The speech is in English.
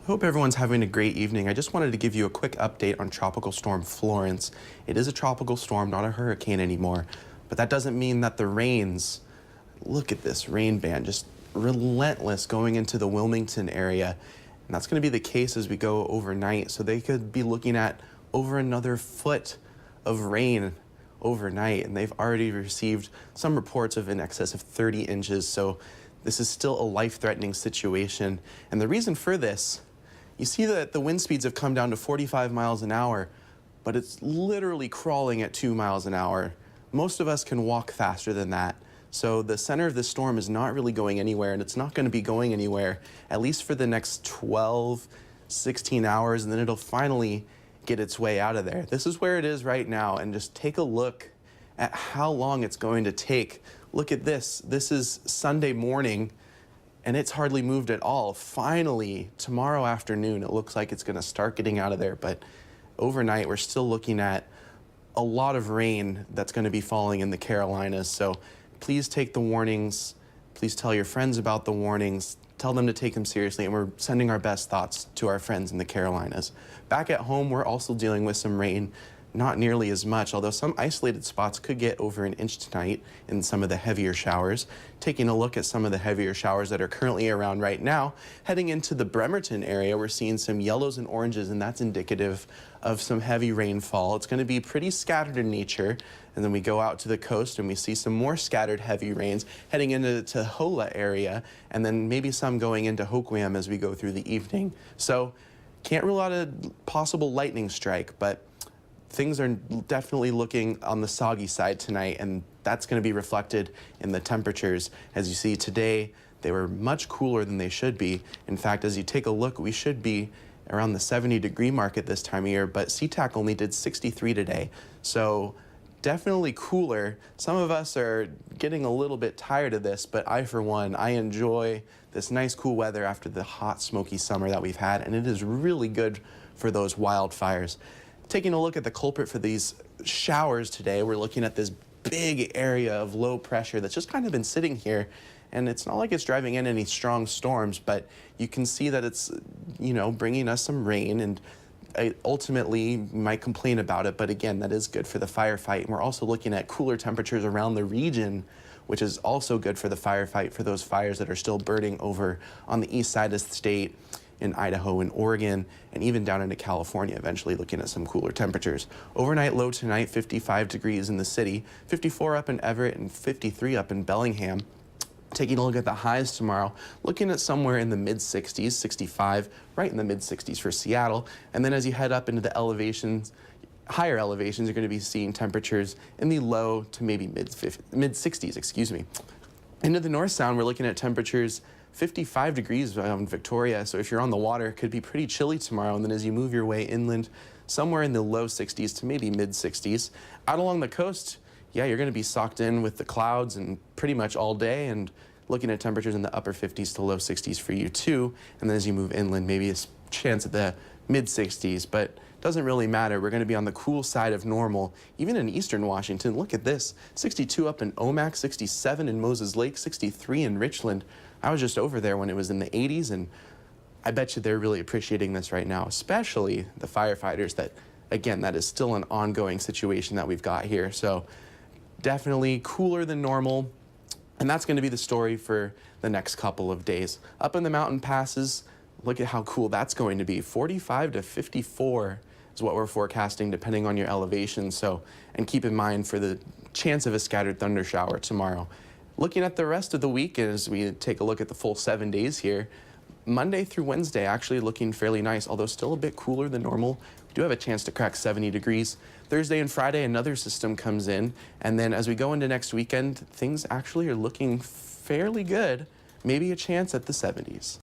Hope everyone's having a great evening. I just wanted to give you a quick update on Tropical Storm Florence. It is a tropical storm, not a hurricane anymore, but that doesn't mean that the rains, look at this rain band, just relentless going into the Wilmington area. And that's going to be the case as we go overnight. So they could be looking at over another foot of rain overnight, and they've already received some reports of in excess of 30 inches. So this is still a life-threatening situation. And the reason for this, you see that the wind speeds have come down to 45 miles an hour, but it's literally crawling at 2 miles an hour. Most of us can walk faster than that. So the center of this storm is not really going anywhere, and it's not going to be going anywhere, at least for the next 12, 16 hours, and then it'll finally get its way out of there. This is where it is right now, and just take a look at how long it's going to take. Look at this. This is Sunday morning, and it's hardly moved at all. Finally, tomorrow afternoon, it looks like it's going to start getting out of there, but overnight, we're still looking at a lot of rain that's going to be falling in the Carolinas. So please take the warnings. Please tell your friends about the warnings. Tell them to take them seriously, and we're sending our best thoughts to our friends in the Carolinas. Back at home, we're also dealing with some rain. Not nearly as much, although some isolated spots could get over 1 inch tonight in some of the heavier showers. Taking a look at some of the heavier showers that are currently around right now, heading into the Bremerton area, we're seeing some yellows and oranges, and that's indicative of some heavy rainfall. It's going to be pretty scattered in nature, and then we go out to the coast and we see some more scattered heavy rains heading into the Tahoe area, and then maybe some going into Hoquiam as we go through the evening. So can't rule out a possible lightning strike, but things are definitely looking on the soggy side tonight, and that's going to be reflected in the temperatures. As you see today, they were much cooler than they should be. In fact, as you take a look, we should be around the 70-degree mark at this time of year, but SeaTac only did 63 today. So definitely cooler. Some of us are getting a little bit tired of this, but I, for one, I enjoy this nice cool weather after the hot, smoky summer that we've had, and it is really good for those wildfires. Taking a look at the culprit for these showers today, we're looking at this big area of low pressure that's just kind of been sitting here, and it's not like it's driving in any strong storms, but you can see that it's, bringing us some rain, and ultimately might complain about it, but again, that is good for the firefight. And we're also looking at cooler temperatures around the region, which is also good for the firefight for those fires that are still burning over on the east side of the state, in Idaho and Oregon, and even down into California, eventually looking at some cooler temperatures. Overnight low tonight, 55 degrees in the city, 54 up in Everett, and 53 up in Bellingham. Taking a look at the highs tomorrow, looking at somewhere in the mid-60s, 65, right in the mid-60s for Seattle. And then as you head up into the elevations, higher elevations, you're going to be seeing temperatures in the low to maybe mid-60s, excuse me. Into the North Sound, we're looking at temperatures 55 degrees in Victoria, so if you're on the water, it could be pretty chilly tomorrow. And then as you move your way inland, somewhere in the low 60s to maybe mid-60s. Out along the coast, yeah, you're going to be socked in with the clouds and pretty much all day, and looking at temperatures in the upper 50s to low 60s for you too. And then as you move inland, maybe a chance at the mid-60s, but doesn't really matter. We're going to be on the cool side of normal, even in eastern Washington. Look at this, 62 up in Omak, 67 in Moses Lake, 63 in Richland. I was just over there when it was in the 80s, and I bet you they're really appreciating this right now, especially the firefighters that, again, that is still an ongoing situation that we've got here. So definitely cooler than normal, and that's going to be the story for the next couple of days. Up in the mountain passes, look at how cool that's going to be. 45 to 54 is what we're forecasting depending on your elevation. So, and keep in mind for the chance of a scattered thunder shower tomorrow. Looking at the rest of the week as we take a look at the full 7 days here, Monday through Wednesday actually looking fairly nice, although still a bit cooler than normal. We do have a chance to crack 70 degrees. Thursday and Friday, another system comes in, and then as we go into next weekend, things actually are looking fairly good. Maybe a chance at the 70s.